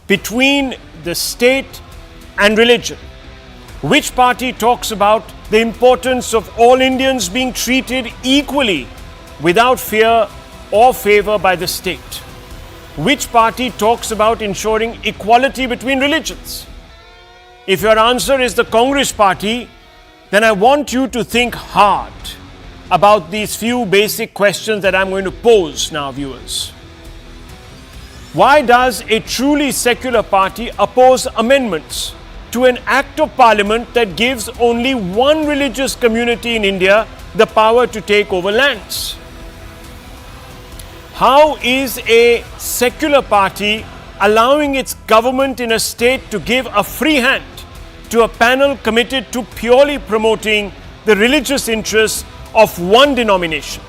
between the state and religion? Which party talks about the importance of all Indians being treated equally without fear or favor by the state? Which party talks about ensuring equality between religions? If your answer is the Congress party, then I want you to think hard about these few basic questions that I'm going to pose now, viewers. Why does a truly secular party oppose amendments to an act of parliament that gives only one religious community in India the power to take over lands? How is a secular party allowing its government in a state to give a free hand to a panel committed to purely promoting the religious interests of one denomination?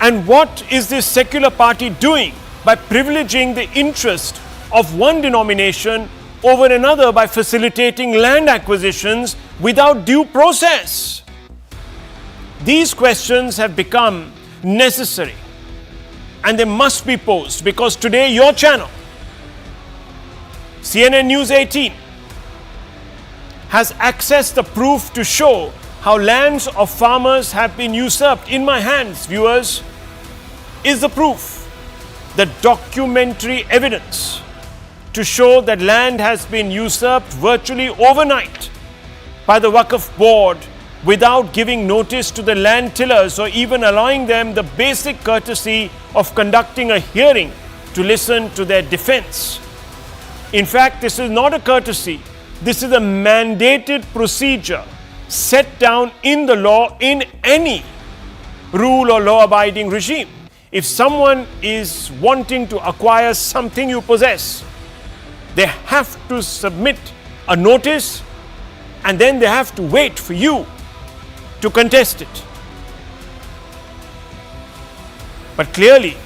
And what is this secular party doing by privileging the interest of one denomination over another by facilitating land acquisitions without due process? These questions have become necessary and they must be posed because today your channel, CNN News 18, has accessed the proof to show how lands of farmers have been usurped. In my hands, viewers, is the proof, the documentary evidence to show that land has been usurped virtually overnight by the Waqf Board without giving notice to the land tillers or even allowing them the basic courtesy of conducting a hearing to listen to their defense. In fact, this is not a courtesy. This is a mandated procedure set down in the law in any rule or law-abiding regime. If someone is wanting to acquire something you possess, they have to submit a notice and then they have to wait for you to contest it. But clearly,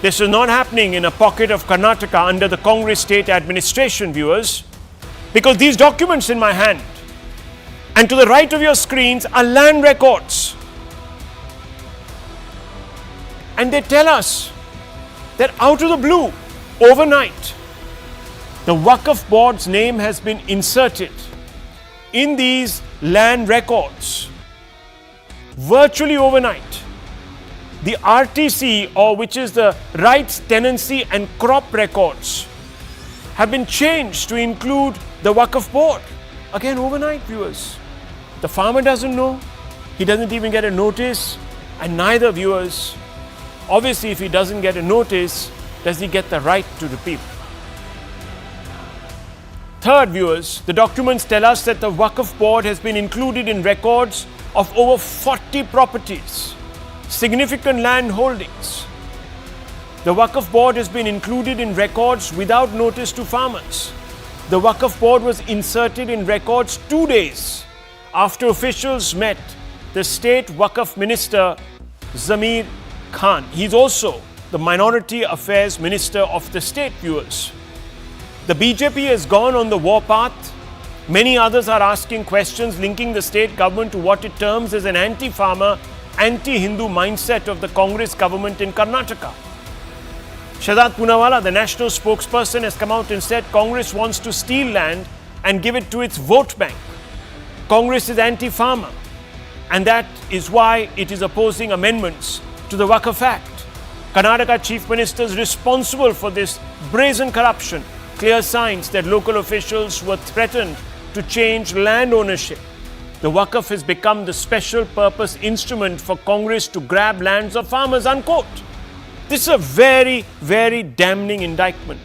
this is not happening in a pocket of Karnataka under the Congress state administration, viewers, because these documents in my hand and to the right of your screens are land records. And they tell us that out of the blue, overnight, the Waqf Board's name has been inserted in these land records. Virtually overnight, the RTC, or which is the rights, tenancy and crop records, have been changed to include the Waqf Board. Again, overnight, viewers. The farmer doesn't know, he doesn't even get a notice, and neither, viewers, obviously if he doesn't get a notice, does he get the right to the people. Third, viewers, the documents tell us that the Waqf Board has been included in records of over 40 properties, significant land holdings. The Waqf Board has been included in records without notice to farmers. The Waqf Board was inserted in records 2 days after officials met the state Waqf Minister Zameer Khan. He's also the Minority Affairs Minister of the state, viewers. The BJP has gone on the warpath. Many others are asking questions linking the state government to what it terms as an anti-farmer, anti-Hindu mindset of the Congress government in Karnataka. Shahzad Poonawalla, the national spokesperson, has come out and said Congress wants to steal land and give it to its vote bank. Congress is anti-farmer, and that is why it is opposing amendments to the Waqf Act. Karnataka Chief Minister is responsible for this brazen corruption. Clear signs that local officials were threatened to change land ownership. The Waqf has become the special purpose instrument for Congress to grab lands of farmers, unquote. This is a very, very damning indictment,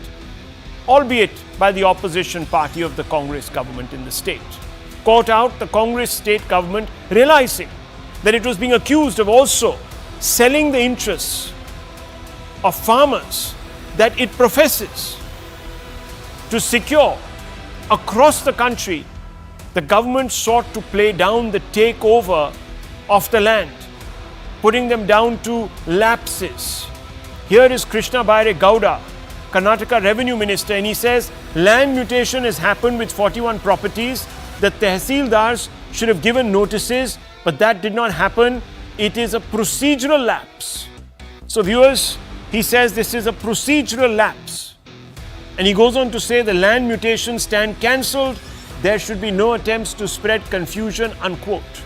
albeit by the opposition party of the Congress government in the state. Caught out the Congress state government realizing that it was being accused of also selling the interests of farmers that it professes to secure across the country. The government sought to play down the takeover of the land, putting them down to lapses. Here is Krishna Baire Gowda, Karnataka Revenue Minister, and he says land mutation has happened with 41 properties. The tehsildars should have given notices, but that did not happen. It is a procedural lapse. So viewers, he says this is a procedural lapse. And he goes on to say the land mutations stand cancelled. There should be no attempts to spread confusion, unquote.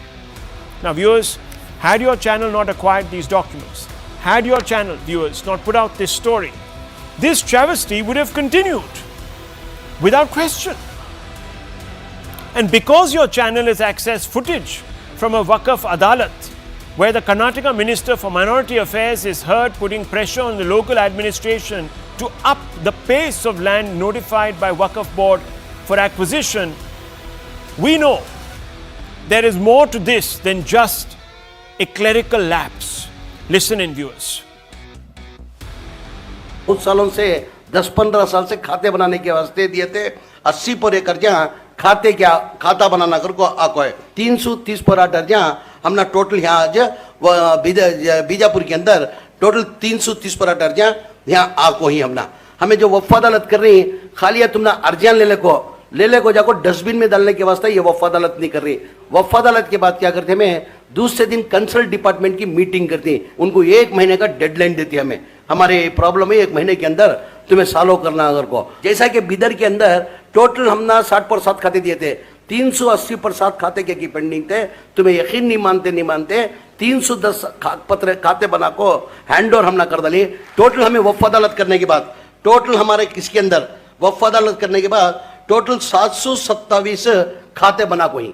Now viewers, had your channel not acquired these documents, had your channel, viewers, not put out this story, this travesty would have continued without question. And because your channel has accessed footage from a Waqf Adalat, where the Karnataka Minister for Minority Affairs is heard putting pressure on the local administration to up the pace of land notified by Waqf Board for acquisition, we know there is more to this than just a clerical lapse. Listen in, viewers. कुछ सालों से 10-15 साल से खाते बनाने के वास्ते दिए थे 80 पर एकड़ जहाँ खाते क्या खाता बनाना कर को आको है 330 पर आटर जहाँ हमने टोटल यहाँ आज बीजापुर के अंदर टोटल 330 पर आटर जहाँ यहाँ आको ही हमने हमें जो वफ़ अदालत कर रही खाली है तुमने अर्जियान ले ले को जाको डस्टबिन में डालने के वास्ते ये वफ़ अदालत नहीं कर रही। वफ़ अदालत के बाद क्या करते हमें दूसरे दिन कंसल्ट डिपार्टमेंट की मीटिंग करती, उनको 1 महीने का डेडलाइन देती हमें, हमारे प्रॉब्लम है 1 महीने के अंदर तुम्हें सॉल्व करना अगर को। जैसा कि बिदर के अंदर टोटल हमने 60% खाते दिए थे, 380% खाते की पेंडिंग थे, तुम्हें यकीन नहीं मानते 310 खाते बना को हैंड ओवर हमने कर डाली। टोटल हमें वफ़ अदालत करने के बाद टोटल हमारे किसके अंदर वफ़ अदालत करने के बाद टोटल 727 खाते बना को ही।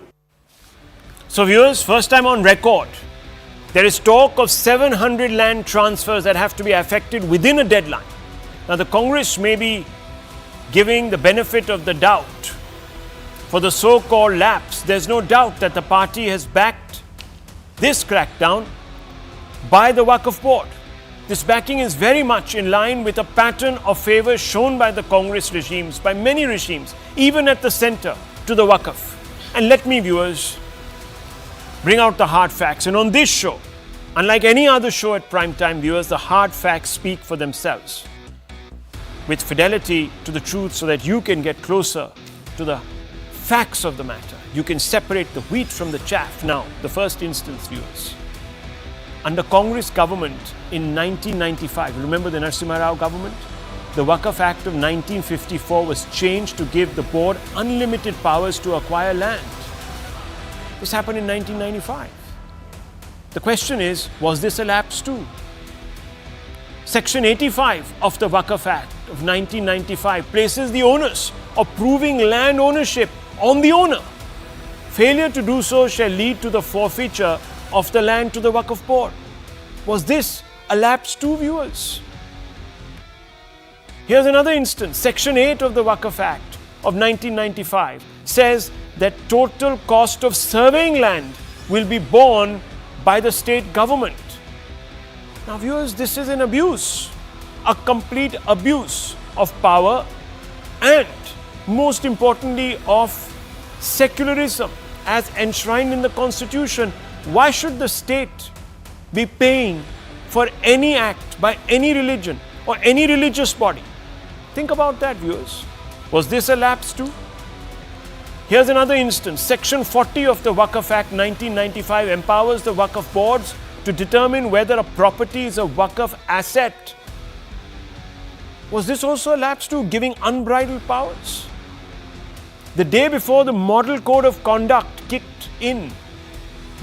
So viewers, first time on record, there is talk of 700 land transfers that have to be effected within a deadline. Now the Congress may be giving the benefit of the doubt for the so-called lapse. There's no doubt that the party has backed this crackdown by the Waqf Board. This backing is very much in line with a pattern of favour shown by the Congress regimes, by many regimes, even at the centre, to the Waqf. And let me, viewers, bring out the hard facts. And on this show, unlike any other show at prime time, viewers, the hard facts speak for themselves with fidelity to the truth so that you can get closer to the facts of the matter. You can separate the wheat from the chaff. Now, the first instance, viewers. Under Congress government in 1995, remember the Narasimha Rao government? The Waqf Act of 1954 was changed to give the board unlimited powers to acquire land. This happened in 1995. The question is, was this a lapse too? Section 85 of the Waqf Act of 1995 places the onus of proving land ownership on the owner. Failure to do so shall lead to the forfeiture of the land to the Waqf Board. Was this a lapse too, viewers? Here's another instance. Section 8 of the Waqf Act of 1995 says that total cost of surveying land will be borne by the state government. Now viewers, this is an abuse, a complete abuse of power and most importantly of secularism as enshrined in the Constitution. Why should the state be paying for any act by any religion or any religious body? Think about that, viewers. Was this a lapse too? Here's another instance. Section 40 of the Waqf Act 1995 empowers the Waqf boards to determine whether a property is a Waqf asset. Was this also a lapse too, giving unbridled powers? The day before the Model Code of Conduct kicked in,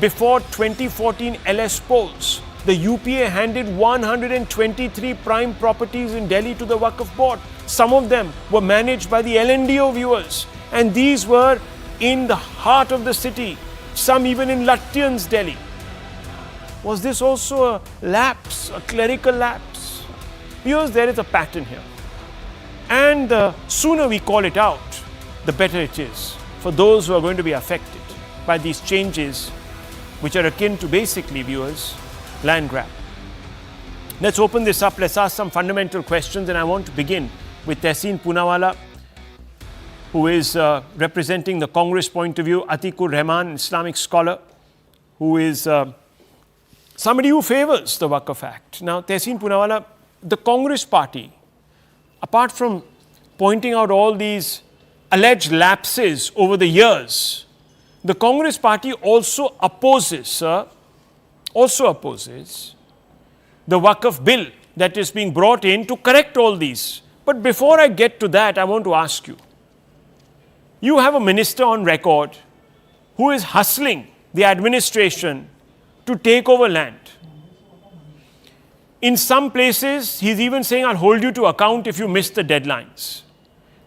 before 2014 LS polls, the UPA handed 123 prime properties in Delhi to the Waqf Board. Some of them were managed by the LNDO, viewers, and these were in the heart of the city, some even in Lutyens, Delhi. Was this also a lapse, a clerical lapse? Viewers, there is a pattern here. And the sooner we call it out, the better it is for those who are going to be affected by these changes, which are akin to basically, viewers, land grab. Let's open this up. Let's ask some fundamental questions, and I want to begin with Tehseen Poonawala, who is representing the Congress point of view, Atikur Rahman, Islamic scholar, who is somebody who favors the Waqf Act. Now, Tehseen Poonawala, the Congress party, apart from pointing out all these alleged lapses over the years, the Congress party also opposes the Waqf bill that is being brought in to correct all these But before I get to that, I want to ask you. You have a minister on record who is hustling the administration to take over land. In some places, he's even saying, I'll hold you to account if you miss the deadlines.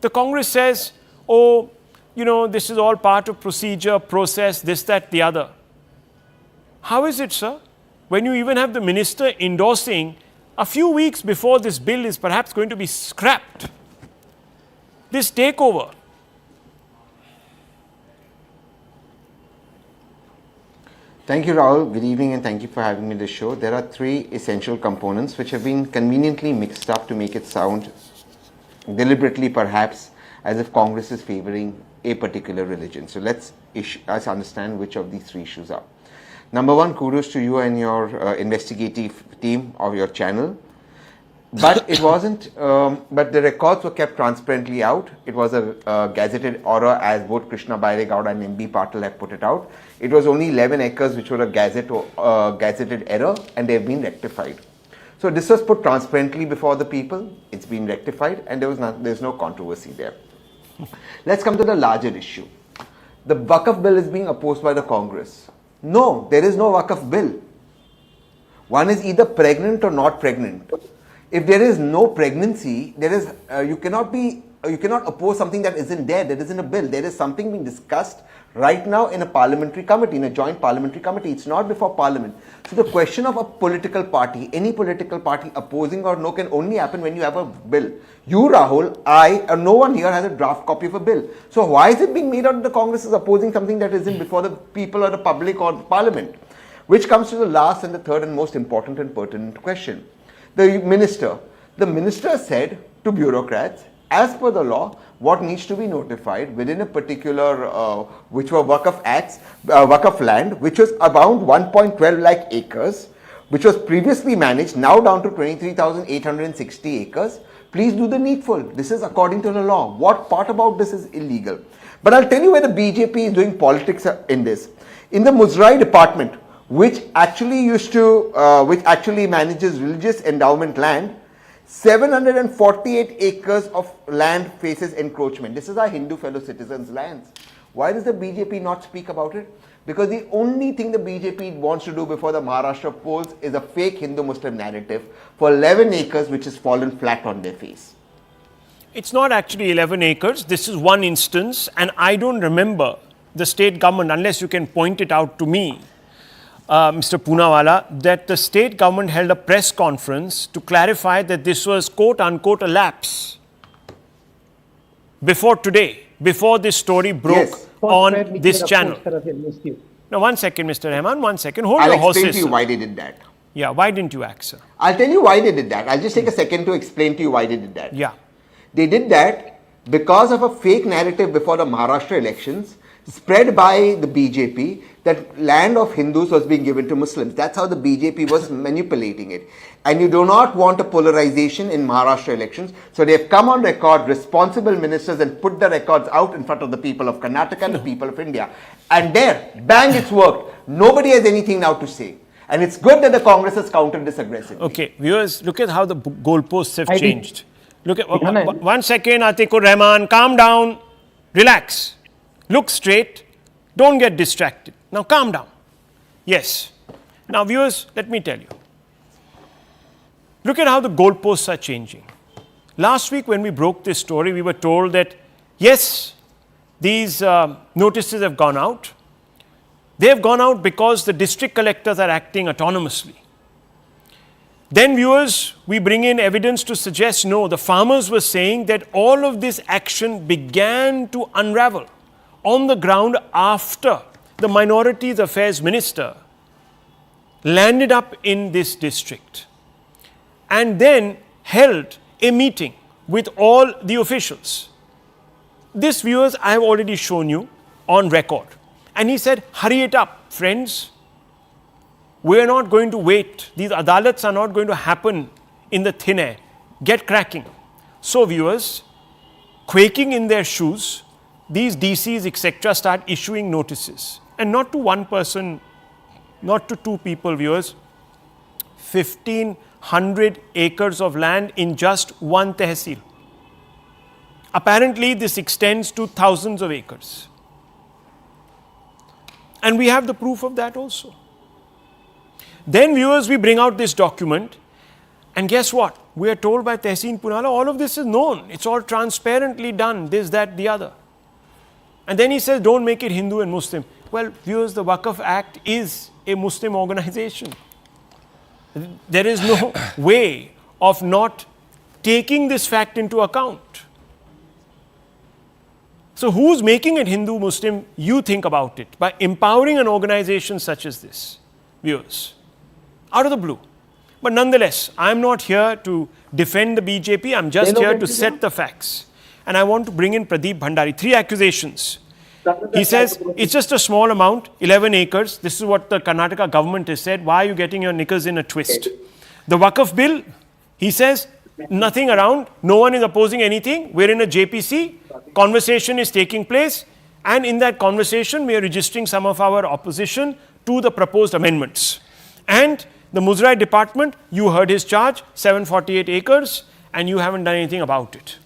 The Congress says, oh, you know, this is all part of procedure, process, this, that, the other. How is it, sir, when you even have the minister endorsing a few weeks before this bill is perhaps going to be scrapped, this takeover? Thank you, Rahul. Good evening and thank you for having me on the show. There are three essential components which have been conveniently mixed up to make it sound deliberately perhaps as if Congress is favoring a particular religion. So let's understand which of these three issues are. Number one, kudos to you and your investigative team of your channel. But it wasn't, but the records were kept transparently out. It was a gazetted order as both Krishna Bairegowda and MB Patil have put it out. It was only 11 acres which were a gazetted error and they have been rectified. So this was put transparently before the people, it's been rectified and there's no controversy there. Let's come to the larger issue. The Waqf bill is being opposed by the Congress. No, there is no Waqf bill. One is either pregnant or not pregnant. If there is no pregnancy, there is you cannot oppose something that isn't there. There isn't a bill. There is something being discussed right now in a parliamentary committee, in a joint parliamentary committee. It's not before Parliament. So the question of a political party, any political party opposing or no, can only happen when you have a bill. You, Rahul, I, or no one here has a draft copy of a bill. So why is it being made out that the Congress is opposing something that isn't before the people or the public or the Parliament? Which comes to the last and the third and most important and pertinent question. The minister said to bureaucrats, as per the law, what needs to be notified within a particular, which were Waqf Acts, Waqf land, which was around 1.12 lakh acres, which was previously managed, now down to 23,860 acres. Please do the needful. This is according to the law. What part about this is illegal? But I'll tell you where the BJP is doing politics in this. In the Muzrai department, which actually manages religious endowment land, 748 acres of land faces encroachment. This is our Hindu fellow citizens' lands. Why does the BJP not speak about it? Because the only thing the BJP wants to do before the Maharashtra polls is a fake Hindu-Muslim narrative for 11 acres which has fallen flat on their face. It's not actually 11 acres. This is one instance, and I don't remember the state government, unless you can point it out to me, Mr. Poonawalla, that the state government held a press conference to clarify that this was quote-unquote a lapse before today, before this story broke on this channel. Now, one second, Mr. Rahman, one second. Hold your horses. I'll explain to you why they did that. Yeah, why didn't you act, sir? I'll tell you why they did that. I'll just take a second to explain to you why they did that. Yeah. They did that because of a fake narrative before the Maharashtra elections spread by the BJP that land of Hindus was being given to Muslims. That's how the BJP was manipulating it. And you do not want a polarization in Maharashtra elections. So they have come on record, responsible ministers, and put the records out in front of the people of Karnataka and the people of India. And there, bang, it's worked. Nobody has anything now to say. And it's good that the Congress has countered this aggressively. Okay, viewers, look at how the goalposts have changed. Look at, 1 second, Atikur Rahman, calm down, relax, look straight, don't get distracted. Now calm down. Yes. Now viewers, let me tell you. Look at how the goalposts are changing. Last week when we broke this story, we were told that, yes, these notices have gone out. They have gone out because the district collectors are acting autonomously. Then viewers, we bring in evidence to suggest, no, the farmers were saying that all of this action began to unravel on the ground after the Minorities Affairs Minister landed up in this district and then held a meeting with all the officials. This, viewers, I have already shown you on record. And he said, hurry it up, friends. We are not going to wait. These adalats are not going to happen in the thin air. Get cracking. So, viewers, quaking in their shoes, these DCs, etc., start issuing notices. And not to one person, not to two people, viewers. 1,500 acres of land in just one tehsil. Apparently, this extends to thousands of acres. And we have the proof of that also. Then, viewers, we bring out this document, and guess what? We are told by Tehseen Poonawalla, all of this is known. It's all transparently done, this, that, the other. And then he says, don't make it Hindu and Muslim. Well, viewers, the Waqf Act is a Muslim organization. There is no way of not taking this fact into account. So who's making it Hindu, Muslim? You think about it. By empowering an organization such as this, viewers, out of the blue. But nonetheless, I'm not here to defend the BJP. I'm just here to set the facts. And I want to bring in Pradeep Bhandari. 3 accusations. He says, it's just a small amount, 11 acres. This is what the Karnataka government has said. Why are you getting your knickers in a twist? The Waqf bill, he says, nothing around. No one is opposing anything. We're in a JPC. Conversation is taking place. And in that conversation, we are registering some of our opposition to the proposed amendments. And the Muzrai department, you heard his charge, 748 acres, and you haven't done anything about it.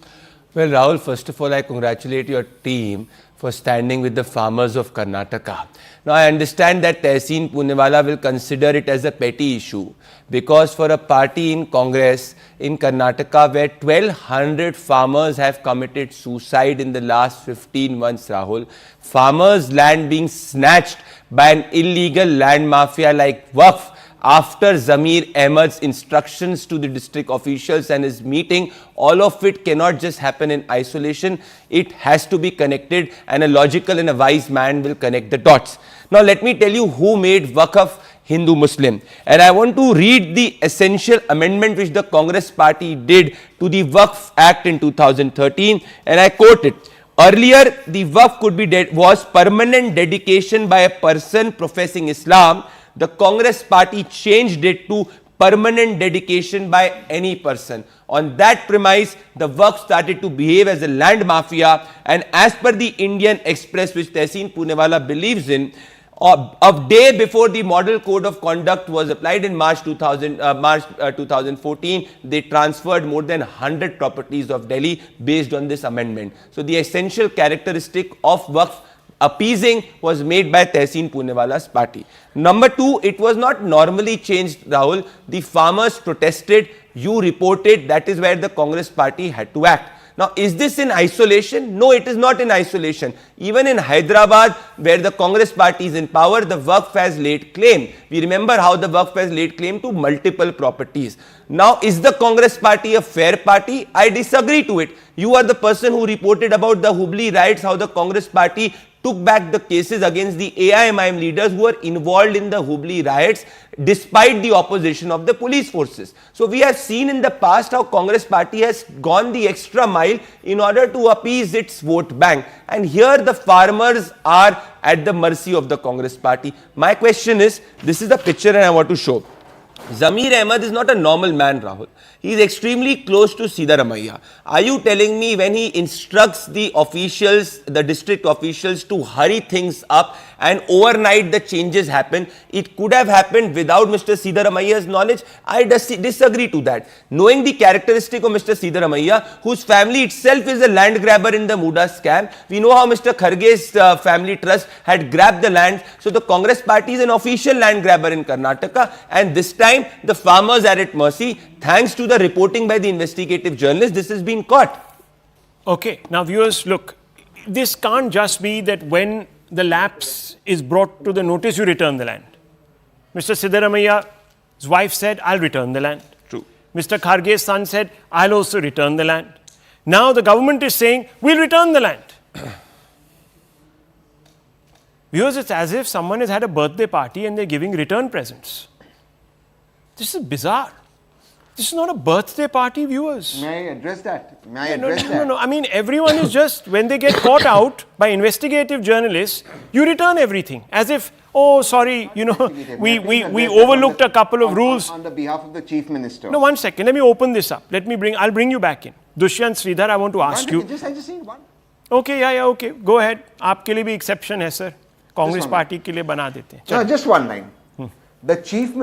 Well, Rahul, first of all, I congratulate your team for standing with the farmers of Karnataka. Now, I understand that Tehseen Poonawalla will consider it as a petty issue because for a party in Congress in Karnataka where 1,200 farmers have committed suicide in the last 15 months, Rahul, farmers' land being snatched by an illegal land mafia like Waqf, after Zameer Ahmed's instructions to the district officials and his meeting, all of it cannot just happen in isolation. It has to be connected, and a logical and a wise man will connect the dots. Now, let me tell you who made Waqf Hindu-Muslim. And I want to read the essential amendment which the Congress party did to the Waqf Act in 2013, and I quote it. Earlier, the Waqf could be was permanent dedication by a person professing Islam. The Congress party changed it to permanent dedication by any person. On that premise, the Waqf started to behave as a land mafia, and as per the Indian Express, which Tehseen Poonawalla believes in, a day before the Model Code of Conduct was applied in March 2014, they transferred more than 100 properties of Delhi based on this amendment. So the essential characteristic of Waqf appeasing was made by Tehseen Poonawalla's party. Number 2, it was not normally changed, Rahul. The farmers protested, you reported, that is where the Congress party had to act. Now, is this in isolation? No, it is not in isolation. Even in Hyderabad, where the Congress party is in power, the Waqf has laid claim. We remember how the Waqf has laid claim to multiple properties. Now, is the Congress party a fair party? I disagree to it. You are the person who reported about the Hubli riots, how the Congress party took back the cases against the AIMIM leaders who were involved in the Hubli riots despite the opposition of the police forces. So we have seen in the past how Congress party has gone the extra mile in order to appease its vote bank. And here the farmers are at the mercy of the Congress party. My question is, this is the picture and I want to show. Zameer Ahmed is not a normal man, Rahul. He is extremely close to Siddaramaiah. Are you telling me when he instructs the officials, the district officials to hurry things up and overnight the changes happen, it could have happened without Mr. Siddaramaiah's knowledge? I disagree to that. Knowing the characteristic of Mr. Siddaramaiah, whose family itself is a land grabber in the Muda scam, we know how Mr. Kharge's family trust had grabbed the land. So the Congress party is an official land grabber in Karnataka, and this time the farmers are at mercy. Thanks to the reporting by the investigative journalists, this has been caught. Okay, now viewers, look, this can't just be that when the lapse is brought to the notice, you return the land. Mr. Siddaramaiah's wife said, I'll return the land. True. Mr. Kharge's son said, I'll also return the land. Now the government is saying, we'll return the land. Viewers, it's as if someone has had a birthday party and they're giving return presents. This is bizarre. This is not a birthday party, viewers. May I address that? May I No, address no, that? no. I mean, everyone is just, when they get caught out by investigative journalists, you return everything. As if, oh, sorry, you know, we overlooked a couple of rules. On the behalf of the Chief Minister. No, 1 second. Let me open this up. I'll bring you back in. Dushyant Sridhar, I want to ask you. I just need one. Okay, yeah, okay. Go ahead. आपके लिए भी exception है, sir. Congress party के लिए बना देते हैं. No, just one line. The chief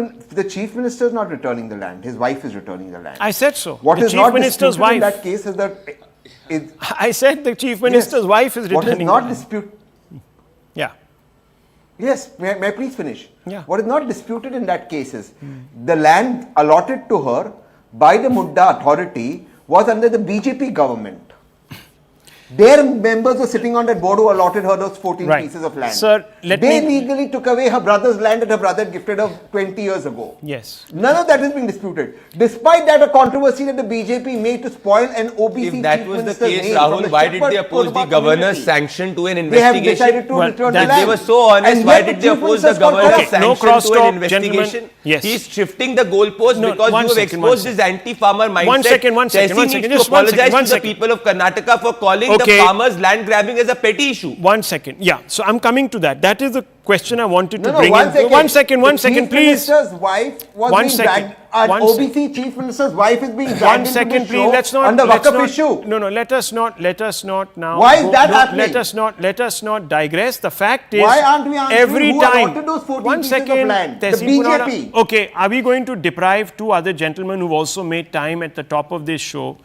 minister is not returning the land. His wife is returning the land. I said so. What the is chief not minister's disputed wife. in that case I said the Chief Minister's wife is What is returning. not disputed. Yeah. Yes, may I please finish? Yeah. What is not disputed in that case is the land allotted to her by the Mudda authority was under the BJP government. Their members were sitting on that board who allotted her those 14 Right. pieces of land. Sir, they legally took away her brother's land that her brother gifted her 20 years ago. Yes. None of that has been disputed. Despite that, a controversy that the BJP made to spoil an OBC If that chief was the minister's case, name from Rahul, the why did shepherd they oppose the Kurma governor's community. sanction to an They have investigation? decided to Well, return that the They land. were so honest. And Why yet did the they chief oppose the minister's got governor's caught. Okay, no sanction cross to talk, an investigation? gentlemen. Yes. He's shifting the goalpost No, because one you have second, one exposed his anti-farmer mindset. One second, Tessie one needs second, to just one apologize second, one to the second. people of Karnataka for calling Okay. the farmers' land grabbing as a petty issue. 1 second. Yeah. So I'm coming to that. That is the question I wanted to No, bring one in. second. One second, The one second, Chief please. Minister's wife was One being second. dragged. An One OBC Chief Minister's wife is being dragged One into second, the please. show Let's not. on the let's Waqf not- issue. No, no. Let us not now. Why is that happening? Let us not digress. The fact is, Why aren't we answering every who time. allotted those 14 One pieces of second. land? The Tessie Punara- BJP. Okay. Are we going to deprive two other gentlemen who've also made time at the top of this show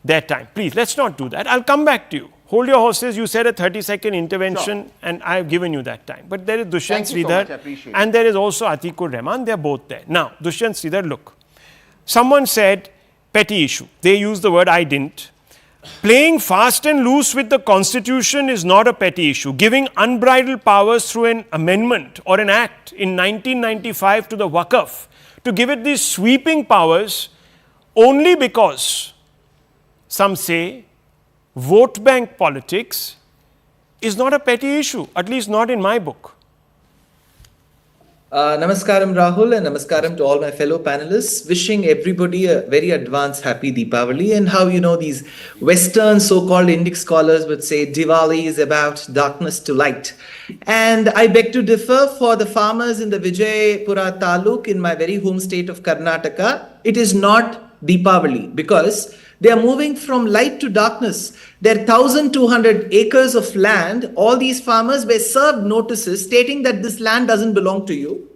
their time? Please, let's not do that. I'll come back to you. Hold your horses. You said a 30-second intervention, and I've given you that time. But there is Dushyant Thank you so Sridhar, much. I appreciate and there is also Atikur Rahman. They're both there. Now, Dushyant Sridhar, look. Someone said, petty issue. They used the word, I didn't. Playing fast and loose with the constitution is not a petty issue. Giving unbridled powers through an amendment or an act in 1995 to the Waqf, to give it these sweeping powers only because some say vote bank politics is not a petty issue, at least not in my book. Namaskaram Rahul and namaskaram to all my fellow panelists. Wishing everybody a very advanced happy Deepavali, and how these Western so-called Indic scholars would say Diwali is about darkness to light. And I beg to differ. For the farmers in the Vijayapura taluk in my very home state of Karnataka, it is not Deepavali because they are moving from light to darkness. Their 1,200 acres of land, all these farmers were served notices stating that this land doesn't belong to you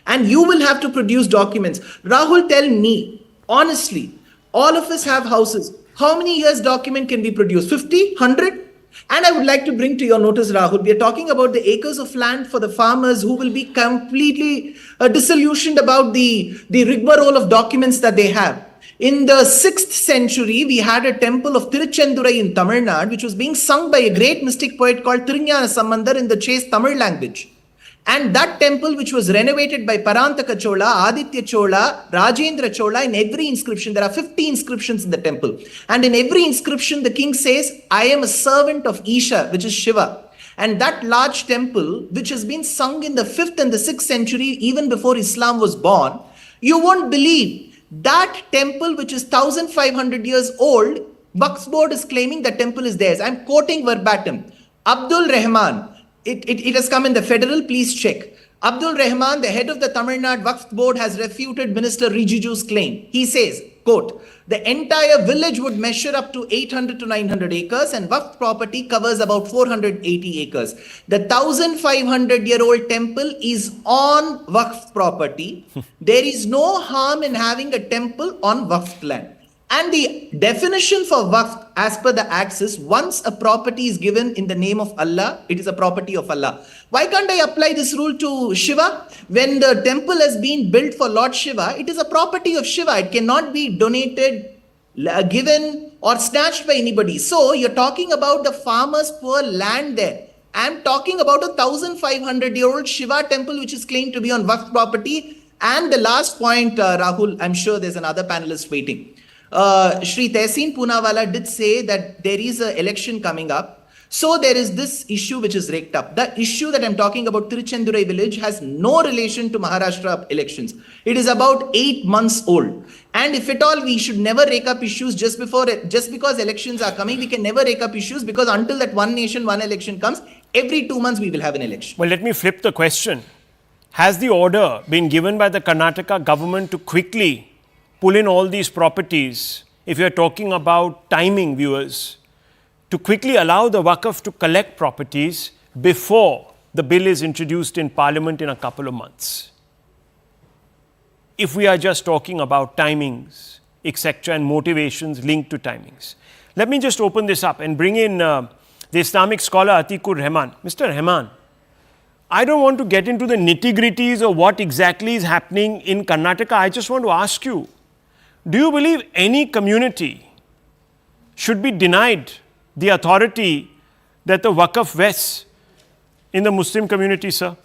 and you will have to produce documents. Rahul, tell me, honestly, all of us have houses. How many years document can be produced? 50? 100? And I would like to bring to your notice, Rahul, we are talking about the acres of land for the farmers who will be completely disillusioned about the rigmarole of documents that they have. In the 6th century, we had a temple of Tiruchendurai in Tamil Nadu, which was being sung by a great mystic poet called Thiruñana Sambandar in the chaste Tamil language. And that temple, which was renovated by Parantaka Chola, Aditya Chola, Rajendra Chola, in every inscription, there are 50 inscriptions in the temple. And in every inscription, the king says, I am a servant of Isha, which is Shiva. And that large temple, which has been sung in the 5th and the 6th century, even before Islam was born, you won't believe. That temple, which is 1,500 years old, Waqf Board is claiming the temple is theirs. I'm quoting verbatim. Abdul Rahman, it has come in the federal, please check. Abdul Rahman, the head of the Tamil Nadu Waqf Board, has refuted Minister Rijiju's claim. He says, quote, the entire village would measure up to 800 to 900 acres and Waqf property covers about 480 acres. The 1,500-year-old temple is on Waqf property. There is no harm in having a temple on Waqf land. And the definition for Waqf as per the Acts is once a property is given in the name of Allah, it is a property of Allah. Why can't I apply this rule to Shiva? When the temple has been built for Lord Shiva, it is a property of Shiva. It cannot be donated, given or snatched by anybody. So you're talking about the farmers' poor land there. I'm talking about a 1,500-year-old Shiva temple which is claimed to be on Waqf property. And the last point, Rahul, I'm sure there's another panelist waiting. Shri Tehseen Poonawalla did say that there is an election coming up. So there is this issue which is raked up. The issue that I'm talking about, Tiruchendurai village, has no relation to Maharashtra elections. It is about 8 months old. And if at all, we should never rake up issues just because elections are coming. We can never rake up issues because until that one nation, one election comes, every 2 months we will have an election. Well, let me flip the question. Has the order been given by the Karnataka government to quickly pull in all these properties, if you're talking about timing, viewers, to quickly allow the Waqf to collect properties before the bill is introduced in Parliament in a couple of months? If we are just talking about timings, etc., and motivations linked to timings. Let me just open this up and bring in the Islamic scholar Atikur Rahman. Mr. Rahman, I don't want to get into the nitty-gritties of what exactly is happening in Karnataka. I just want to ask you, do you believe any community should be denied the authority that the Waqf vests in the Muslim community, sir?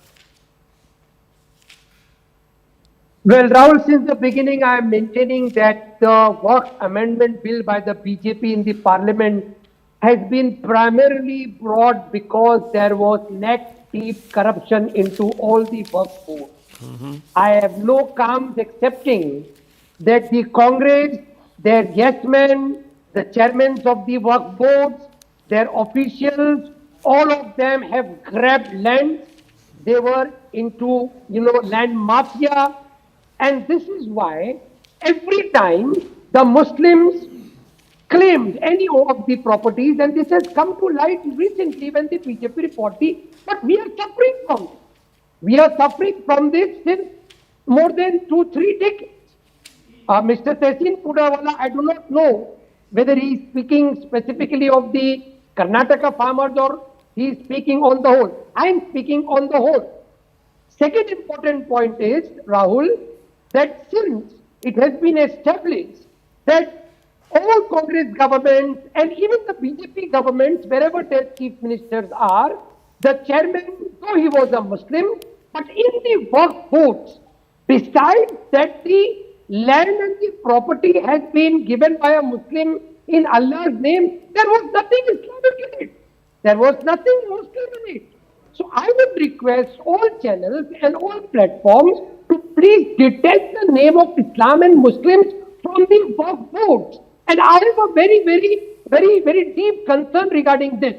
Well, Rahul, since the beginning, I am maintaining that the Waqf Amendment Bill by the BJP in the Parliament has been primarily brought because there was neck-deep corruption into all the Waqf boards. I have no qualms accepting that the Congress, their yes men, the chairmen of the Waqf boards, their officials, all of them have grabbed land. They were into, land mafia. And this is why every time the Muslims claimed any of the properties, and this has come to light recently when the BJP reported, but we are suffering from this. We are suffering from this since more than 2-3 decades. Mr. Tehseen Poonawalla, I do not know whether he is speaking specifically of the Karnataka farmers or he is speaking on the whole. I am speaking on the whole. Second important point is, Rahul, that since it has been established that all Congress governments and even the BJP governments, wherever their chief ministers are, the chairman, though he was a Muslim, but in the Waqf boards, besides that the land and the property has been given by a Muslim in Allah's name, there was nothing Islamic in it. There was nothing Muslim in it. So I would request all channels and all platforms to please detach the name of Islam and Muslims from the Waqf boards. And I have a very deep concern regarding this.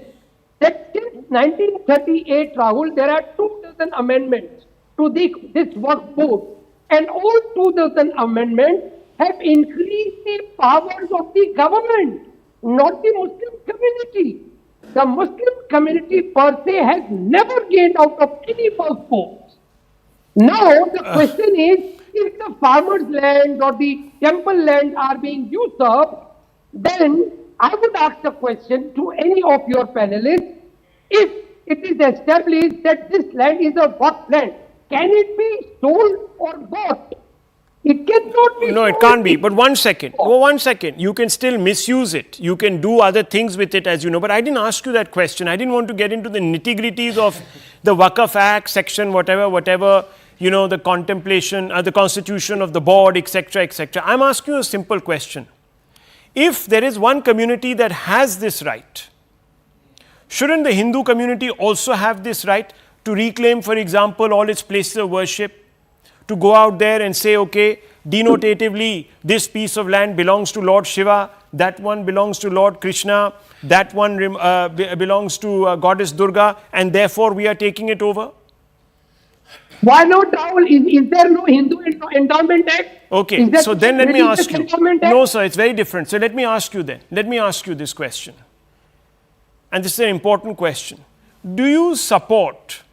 That since 1938, Rahul, there are 2,000 amendments to this Waqf board. And all 2,000 amendments have increased the powers of the government, not the Muslim community. The Muslim community per se has never gained out of any Waqf boards. Now the question is, if the farmers' land or the temple land are being usurped, then I would ask the question to any of your panelists, if it is established that this land is a Waqf land, can it be sold or bought? It cannot be. No, it can't be. But 1 second. Oh, 1 second. You can still misuse it. You can do other things with it, as you know. But I didn't ask you that question. I didn't want to get into the nitty-gritties of the Waqf Act, section, whatever, the contemplation, the constitution of the board, etc., etc. I'm asking you a simple question. If there is one community that has this right, shouldn't the Hindu community also have this right to reclaim, for example, all its places of worship? To go out there and say, okay, denotatively, this piece of land belongs to Lord Shiva, that one belongs to Lord Krishna, that one belongs to Goddess Durga, and therefore we are taking it over? Why not, Rahul? Is there no Hindu Endowment Act? Okay, so then let me ask you. No, sir, it's very different. So let me ask you then. Let me ask you this question. And this is an important question. Do you support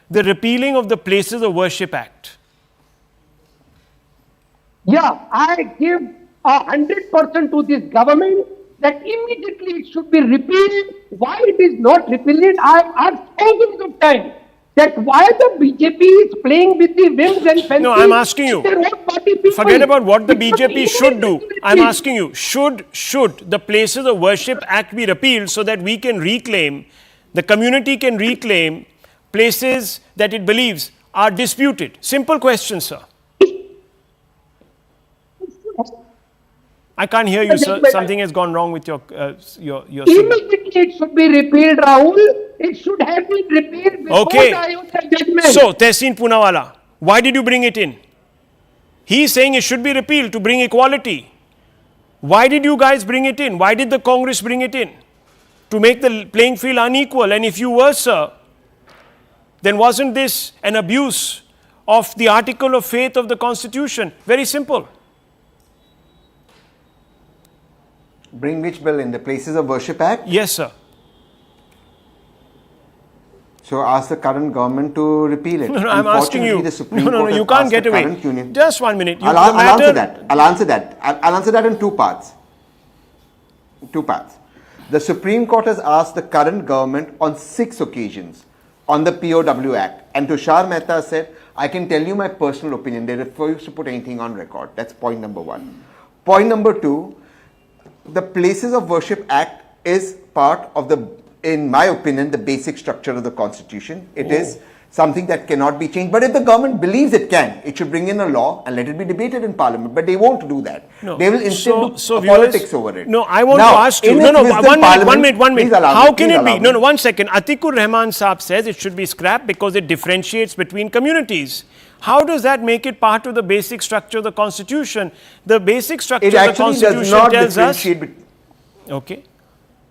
the repealing of the Places of Worship Act? Yeah, I give 100% to this government that immediately it should be repealed. Why it is not repealed? I have asked thousands of times that why the BJP is playing with the whims and fancies. No, I'm asking you. Forget about what the BJP should do. I'm asking you, should the Places of Worship Act be repealed so that we can reclaim, the community can reclaim places that it believes are disputed? Simple question, sir. I can't hear you, sir. Something has gone wrong with your signal. Immediately it should be repealed, Rahul. It should have been repealed before the Ayodhya judgment. So, Tehseen Poonawalla, why did you bring it in? He is saying it should be repealed to bring equality. Why did you guys bring it in? Why did the Congress bring it in? To make the playing field unequal. And if you were, sir, then wasn't this an abuse of the article of faith of the Constitution? Very simple. Bring which bill in? The Places of Worship Act? Yes, sir. So ask the current government to repeal it. No, I'm asking you. No, you can't get away. Just 1 minute. I'll answer that. I'll answer that in two parts. two paths. The Supreme Court has asked the current government on 6 occasions on the POW Act, and Tushar Mehta said, I can tell you my personal opinion, they refuse to put anything on record. That's point number 1. Point number 2, the Places of Worship Act is part of the, in my opinion, the basic structure of the Constitution. It is something that cannot be changed. But if the government believes it can, it should bring in a law and let it be debated in Parliament. But they won't do that. No. They will instead do viewers, politics over it. No, I want Now, to ask you. in No, its wisdom, one minute. How can it be? No, No, 1 second. Atikur Rahman Saab says it should be scrapped because it differentiates between communities. How does that make it part of the basic structure of the Constitution? The basic structure of the Constitution tells us. Okay.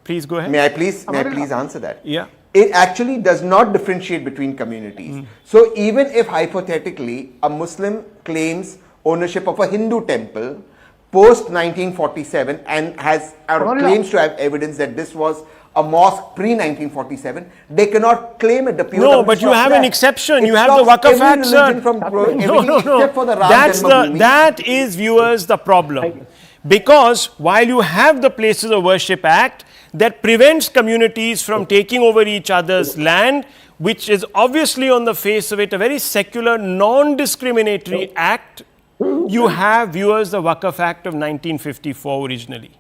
Please go ahead. May I please answer that? Yeah. It actually does not differentiate between communities. So even if hypothetically a Muslim claims ownership of a Hindu temple post 1947 and has claims to have evidence that this was a mosque pre-1947, they cannot claim it. No, but you have an exception. You have the Waqf Act, sir. Except for the Ram that is, viewers, the problem. Because while you have the Places of Worship Act that prevents communities from taking over each other's land, which is obviously on the face of it a very secular, non-discriminatory act, you have, viewers, the Waqf Act of 1954 originally,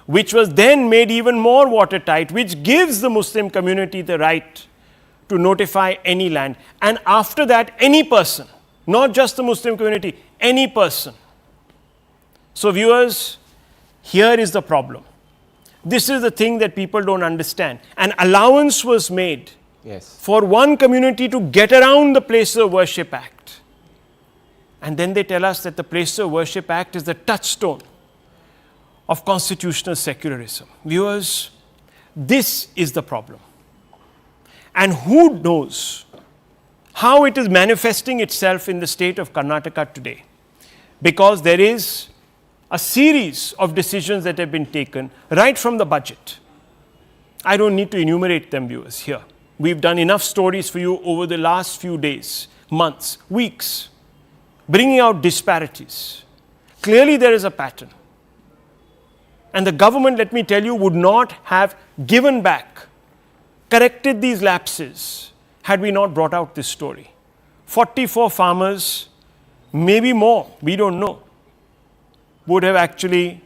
which was then made even more watertight, which gives the Muslim community the right to notify any land. And after that, any person, not just the Muslim community, any person. So viewers, here is the problem. This is the thing that people don't understand. An allowance was made for one community to get around the Places of Worship Act. And then they tell us that the Places of Worship Act is the touchstone of constitutional secularism. Viewers, this is the problem. And who knows how it is manifesting itself in the state of Karnataka today? Because there is a series of decisions that have been taken right from the budget. I don't need to enumerate them, viewers, here. We've done enough stories for you over the last few days, months, weeks, bringing out disparities. Clearly there is a pattern. And the government, let me tell you, would not have given back, corrected these lapses had we not brought out this story. 44 farmers, maybe more, we don't know, would have actually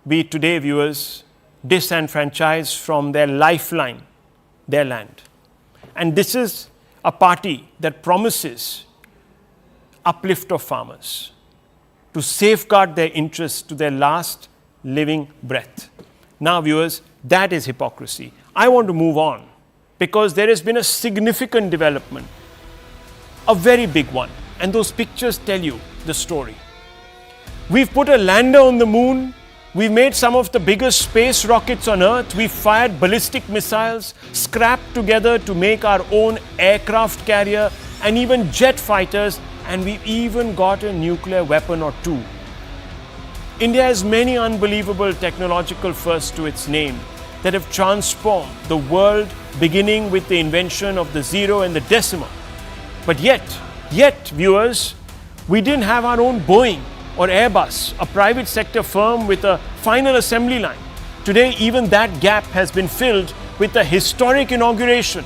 been today, viewers, disenfranchised from their lifeline, their land. And this is a party that promises uplift of farmers to safeguard their interests to their last living breath. Now, viewers, that is hypocrisy. I want to move on because there has been a significant development, a very big one, and those pictures tell you the story. We've put a lander on the moon. We've made some of the biggest space rockets on Earth. We've fired ballistic missiles, scrapped together to make our own aircraft carrier and even jet fighters, and we've even got a nuclear weapon or two. India has many unbelievable technological firsts to its name that have transformed the world, beginning with the invention of the zero and the decimal. But yet, viewers, we didn't have our own Boeing or Airbus, a private sector firm with a final assembly line. Today, even that gap has been filled with the historic inauguration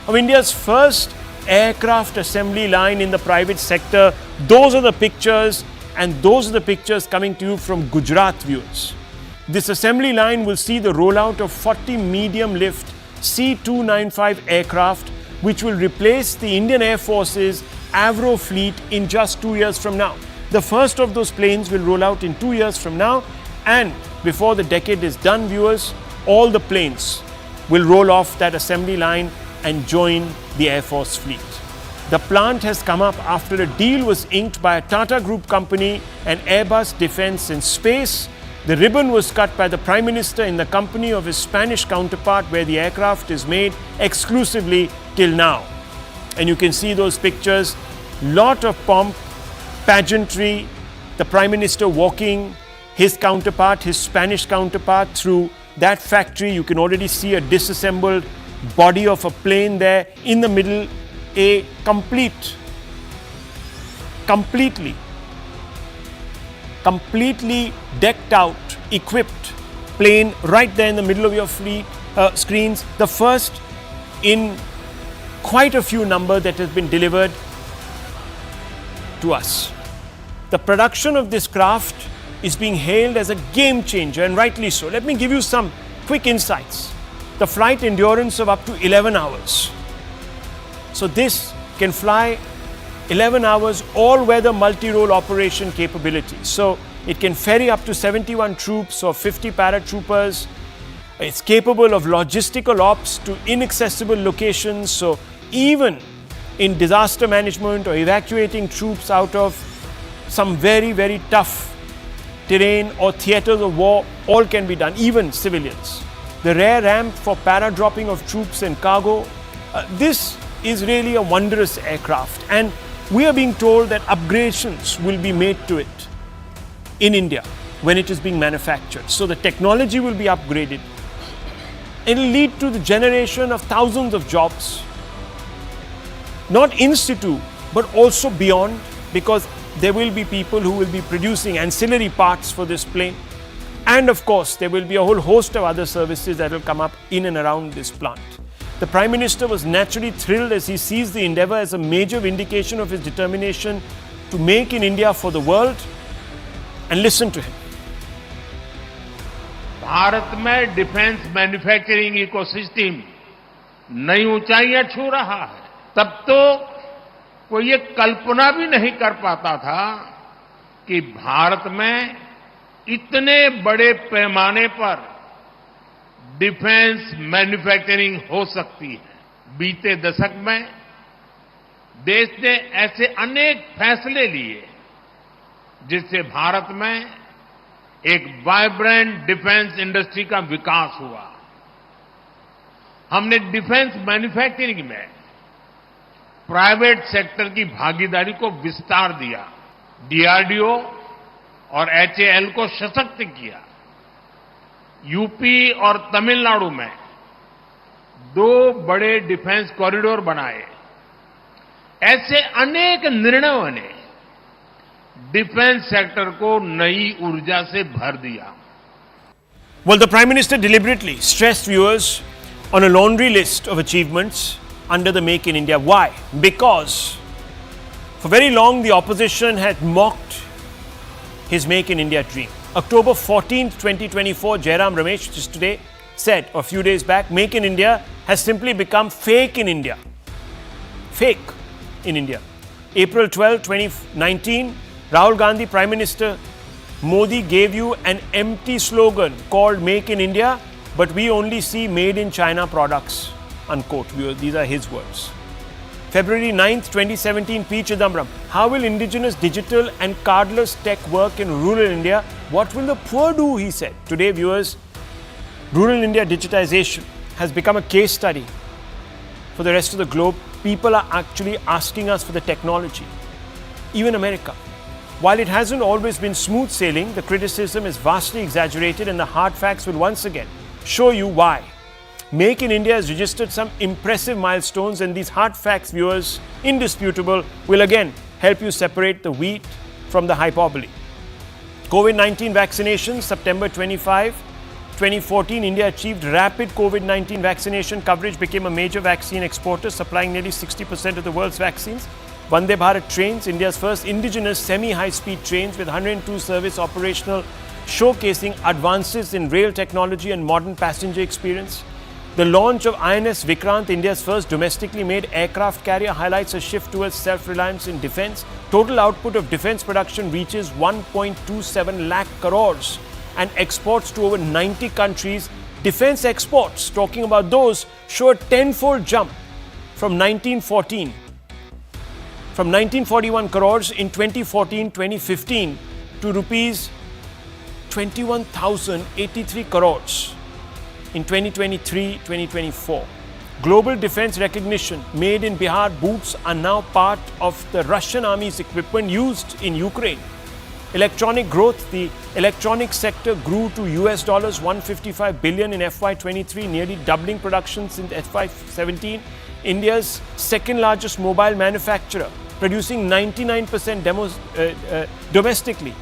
of India's first aircraft assembly line in the private sector. Those are the pictures, and those are the pictures coming to you from Gujarat, viewers. This assembly line will see the rollout of 40 medium-lift C-295 aircraft, which will replace the Indian Air Force's Avro fleet in just 2 years from now. The first of those planes will roll out in 2 years from now, and before the decade is done, viewers, all the planes will roll off that assembly line and join the Air Force fleet. The plant has come up after a deal was inked by a Tata Group company and Airbus Defence and Space. The ribbon was cut by the Prime Minister in the company of his Spanish counterpart, where the aircraft is made exclusively till now. And you can see those pictures, lot of pomp, pageantry, the Prime Minister walking his counterpart, his Spanish counterpart, through that factory. You can already see a disassembled body of a plane there. In the middle, a completely decked out, equipped plane right there in the middle of your screens. The first in quite a few number that has been delivered to us. The production of this craft is being hailed as a game changer, and rightly so. Let me give you some quick insights. The flight endurance of up to 11 hours. So this can fly 11 hours all-weather multi-role operation capability. So it can ferry up to 71 troops or 50 paratroopers. It's capable of logistical ops to inaccessible locations. So even in disaster management or evacuating troops out of some very, very tough terrain or theaters of war, all can be done, even civilians. The rear ramp for para-dropping of troops and cargo. This is really a wondrous aircraft, and we are being told that upgradations will be made to it in India when it is being manufactured. So the technology will be upgraded. It will lead to the generation of thousands of jobs, not in situ, but also beyond, because there will be people who will be producing ancillary parts for this plane. And of course, there will be a whole host of other services that will come up in and around this plant. The Prime Minister was naturally thrilled as he sees the endeavour as a major vindication of his determination to make in India for the world. And listen to him. Bharat में defence manufacturing ecosystem नई ऊंचाइयां छू रहा है। तब तो कोई ये कल्पना भी नहीं कर पाता था कि भारत में इतने बड़े पैमाने पर डिफेंस मैन्युफैक्चरिंग हो सकती है। बीते दशक में देश ने ऐसे अनेक फैसले लिए जिससे भारत में एक वाइब्रेंट डिफेंस इंडस्ट्री का विकास हुआ। हमने डिफेंस मैन्युफैक्चरिंग में प्राइवेट सेक्टर की भागीदारी को विस्तार दिया, डीआरडीओ और एचएएल को सशक्त किया। यूपी और तमिलनाडु में 2 बड़े डिफेंस कॉरिडोर बनाए। ऐसे अनेक निर्णयों ने डिफेंस सेक्टर को नई ऊर्जा से भर दिया। Well, the Prime Minister deliberately stressed viewers on a laundry list of achievements under the Make in India. Why? Because for very long the opposition had mocked his Make in India dream. October 14th, 2024, Jairam Ramesh, which is today, said a few days back, Make in India has simply become fake in India. Fake in India. April 12, 2019, Rahul Gandhi, Prime Minister Modi gave you an empty slogan called Make in India, but we only see made in China products, unquote. These are his words. February 9th, 2017, P. Chidambaram. How will indigenous digital and cardless tech work in rural India? What will the poor do, he said. Today, viewers, rural India digitization has become a case study for the rest of the globe. People are actually asking us for the technology. Even America. While it hasn't always been smooth sailing, the criticism is vastly exaggerated, and the hard facts will once again show you why. Make in India has registered some impressive milestones, and these hard facts, viewers, indisputable, will again help you separate the wheat from the hyperbole. COVID-19 vaccinations, September 25, 2014, India achieved rapid COVID-19 vaccination coverage, became a major vaccine exporter, supplying nearly 60% of the world's vaccines. Vande Bharat trains, India's first indigenous semi-high-speed trains with 102 service operational, showcasing advances in rail technology and modern passenger experience. The launch of INS Vikrant, India's first domestically made aircraft carrier, highlights a shift towards self-reliance in defence. Total output of defence production reaches 1.27 lakh crores and exports to over 90 countries. Defence exports, talking about those, show a tenfold jump from 1941 crores in 2014-2015 to rupees 21,083 crores in 2023-2024. Global defense recognition, made in Bihar boots are now part of the Russian army's equipment used in Ukraine. Electronic growth, the electronics sector grew to US dollars 155 billion in FY23, nearly doubling production since FY17. India's second largest mobile manufacturer, producing 99% domestically.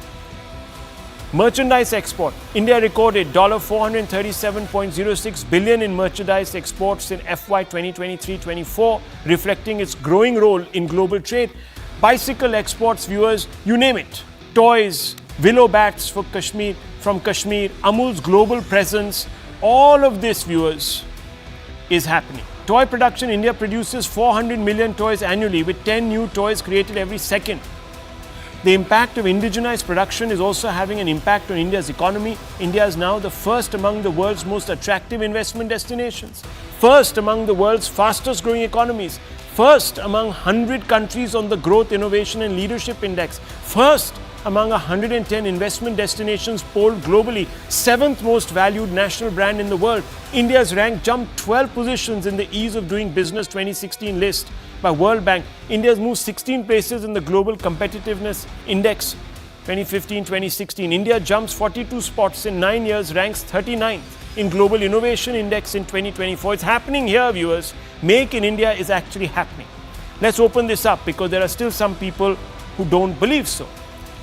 Merchandise export. India recorded $437.06 billion in merchandise exports in FY 2023-24, reflecting its growing role in global trade. Bicycle exports, viewers, you name it. Toys, willow bats for Kashmir, from Kashmir, Amul's global presence, all of this, viewers, is happening. Toy production, India produces 400 million toys annually, with 10 new toys created every second. The impact of indigenized production is also having an impact on India's economy. India is now the first among the world's most attractive investment destinations, first among the world's fastest growing economies, first among 100 countries on the Growth, Innovation and Leadership Index, first among 110 investment destinations polled globally, 7th most valued national brand in the world. India's rank jumped 12 positions in the Ease of Doing Business 2016 list by World Bank. India's moved 16 places in the Global Competitiveness Index 2015-2016. India jumps 42 spots in 9 years, ranks 39th in Global Innovation Index in 2024. It's happening here, viewers. Make in India is actually happening. Let's open this up, because there are still some people who don't believe so.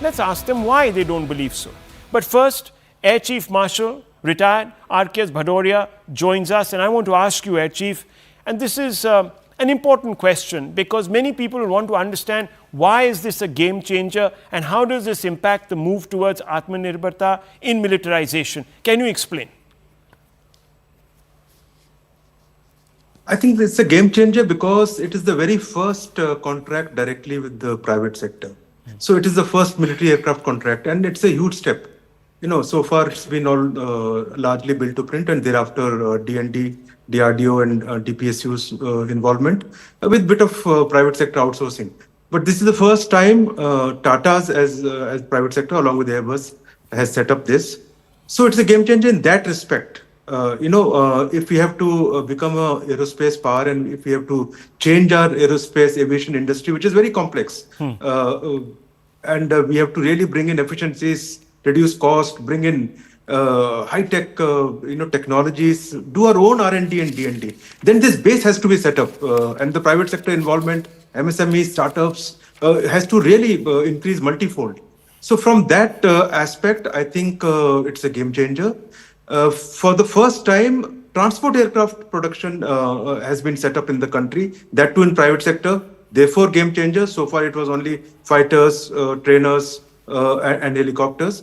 Let's ask them why they don't believe so. But first, Air Chief Marshal, retired R.K.S. Bhadoria, joins us. And I want to ask you, Air Chief, and this is an important question, because many people want to understand, why is this a game changer and how does this impact the move towards Atmanirbharta in militarization? Can you explain? I think it's a game changer because it is the very first contract directly with the private sector. So it is the first military aircraft contract, and it's a huge step. So far it's been all largely built to print, and thereafter D&D, DRDO and DPSU's involvement with bit of private sector outsourcing. But this is the first time Tata's as private sector along with Airbus has set up this. So it's a game changer in that respect. If we have to become a aerospace power, and if we have to change our aerospace aviation industry, which is very complex, and we have to really bring in efficiencies, reduce cost, bring in high-tech, technologies, do our own R&D and D&D, then this base has to be set up, and the private sector involvement, MSMEs, startups, has to really increase multifold. So from that aspect, I think it's a game changer. For the first time, transport aircraft production has been set up in the country, that too in private sector. Therefore, game changer. So far, it was only fighters, trainers, and helicopters.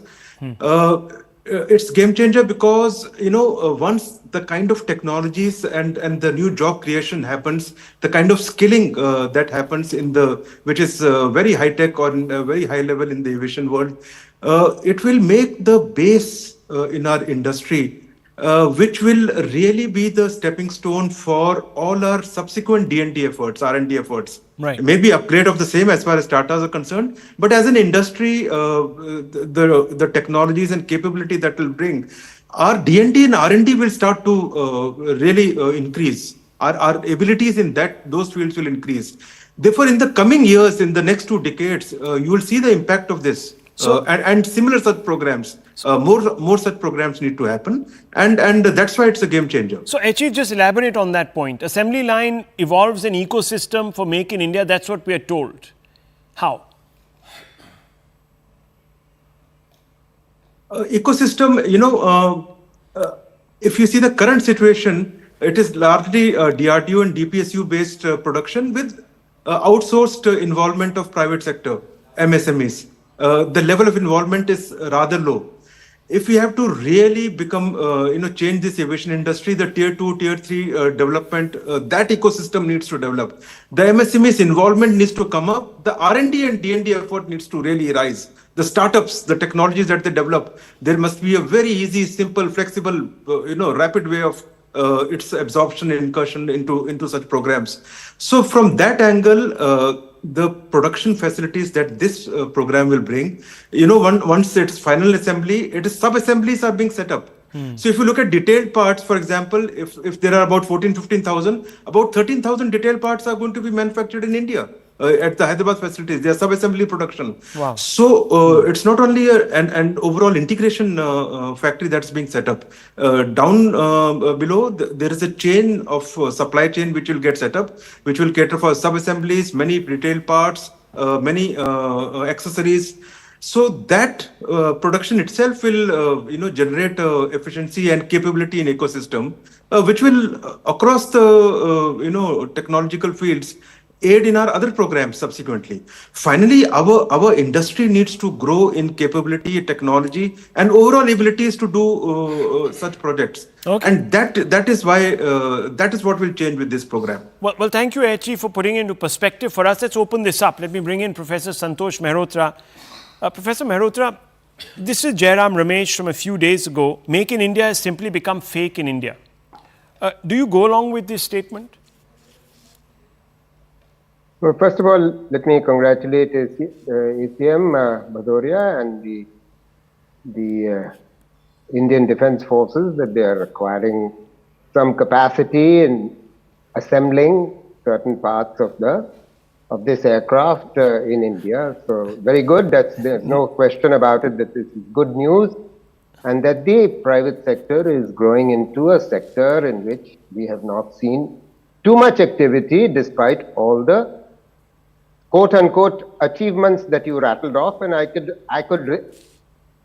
It's game changer because once the kind of technologies and the new job creation happens, the kind of skilling that happens which is very high tech or very high level in the aviation world, it will make the base in our industry, which will really be the stepping stone for all our subsequent D&D efforts, R&D efforts. Right. Maybe upgrade of the same as far as Tatas are concerned, but as an industry, the technologies and capability that will bring, our D&D and R&D will start to really increase. Our abilities in those fields will increase. Therefore, in the coming years, in the next 2 decades, you will see the impact of this. And similar such programs, more such programs need to happen, and that's why it's a game changer. So, Chief, just elaborate on that point. Assembly line evolves an ecosystem for Make in India. That's what we are told. How? Ecosystem, if you see the current situation, it is largely DRDO and DPSU based production with outsourced involvement of private sector, MSMEs. The level of involvement is rather low. If we have to really become, change this aviation industry, the tier 2, tier 3 development, that ecosystem needs to develop. The MSME's involvement needs to come up. The R&D and D&D effort needs to really rise. The startups, the technologies that they develop, there must be a very easy, simple, flexible, rapid way of its absorption and incursion into such programs. So from that angle, the production facilities that this program will bring, once it's final assembly, sub-assemblies are being set up. So if you look at detailed parts, for example, if there are about 15,000, about 13,000 detailed parts are going to be manufactured in India at the Hyderabad facilities. They are sub-assembly production. Wow. So it's not only an overall integration factory that's being set up. Down below, there is a chain of supply chain which will get set up, which will cater for sub-assemblies, many retail parts, many accessories. So that production itself will, generate efficiency and capability in ecosystem, which will across the, technological fields aid in our other programs subsequently. Finally, our industry needs to grow in capability, technology, and overall abilities to do such projects. Okay. And that is why that is what will change with this program. Well, thank you, Aichi, for putting into perspective for us. Let's open this up. Let me bring in Professor Santosh Mehrotra. Professor Mehrotra, this is Jairam Ramesh from a few days ago. Make in India has simply become fake in India. Do you go along with this statement? Well, first of all, let me congratulate ACM Bhadoria and the Indian Defence Forces that they are acquiring some capacity in assembling certain parts of this aircraft in India. So very good. There's no question about it that this is good news, and that the private sector is growing into a sector in which we have not seen too much activity despite all the quote-unquote achievements that you rattled off, and I could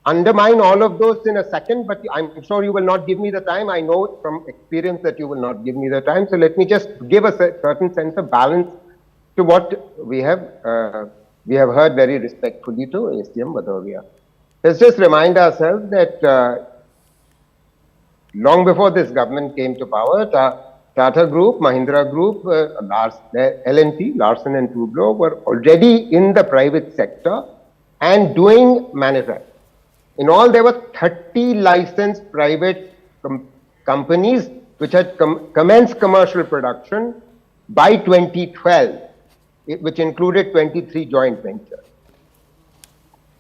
undermine all of those in a second, but I'm sure you will not give me the time. I know from experience that you will not give me the time. So let me just give a certain sense of balance to what we have heard very respectfully to ACM Bhadoria. Let's just remind ourselves that long before this government came to power, Tata Group, Mahindra Group, L&T, Larsen and Toubro were already in the private sector and doing manufacturing. In all, there were 30 licensed private companies which had commenced commercial production by 2012, which included 23 joint ventures.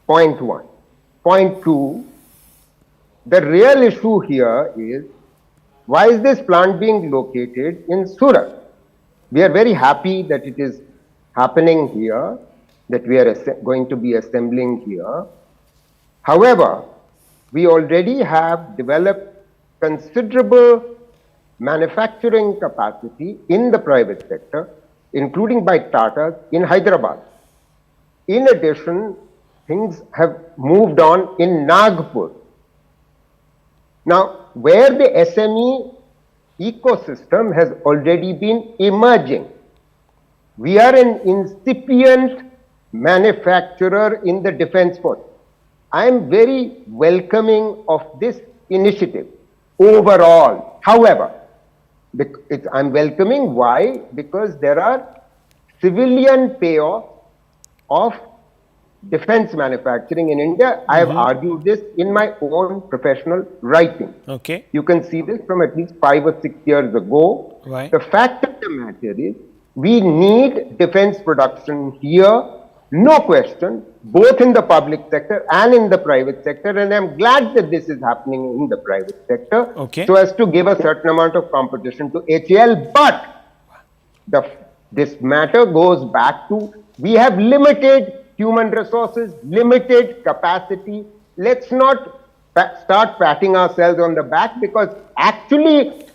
Point one. Point two, the real issue here is, why is this plant being located in Surat? We are very happy that it is happening here, that we are going to be assembling here. However, we already have developed considerable manufacturing capacity in the private sector, including by Tata in Hyderabad. In addition, things have moved on in Nagpur. Now, where the SME ecosystem has already been emerging, we are an incipient manufacturer in the defense force. I am very welcoming of this initiative overall. However, I'm welcoming. Why? Because there are civilian payoffs of defense manufacturing in India. I have argued this in my own professional writing. Okay. You can see this from at least 5 or 6 years ago. Right. The fact of the matter is, we need defense production here, no question, both in the public sector and in the private sector. And I'm glad that this is happening in the private sector, Okay. so as to give a certain amount of competition to HAL. But this matter goes back to, we have limited human resources, limited capacity. Let's not start patting ourselves on the back, because actually,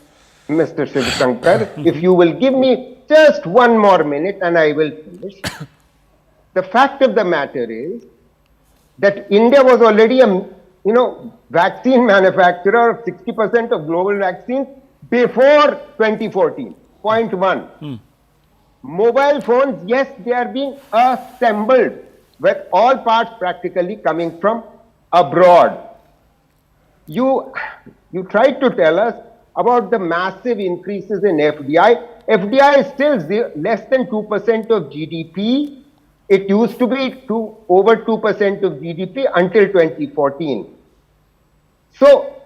Mr. Shiv Shankar, if you will give me just one more minute and I will finish. The fact of the matter is that India was already a vaccine manufacturer of 60% of global vaccines before 2014. Point one. Mobile phones, yes, they are being assembled with all parts practically coming from abroad. You tried to tell us about the massive increases in FDI. FDI is still less than 2% of GDP. It used to be over 2% of GDP until 2014. So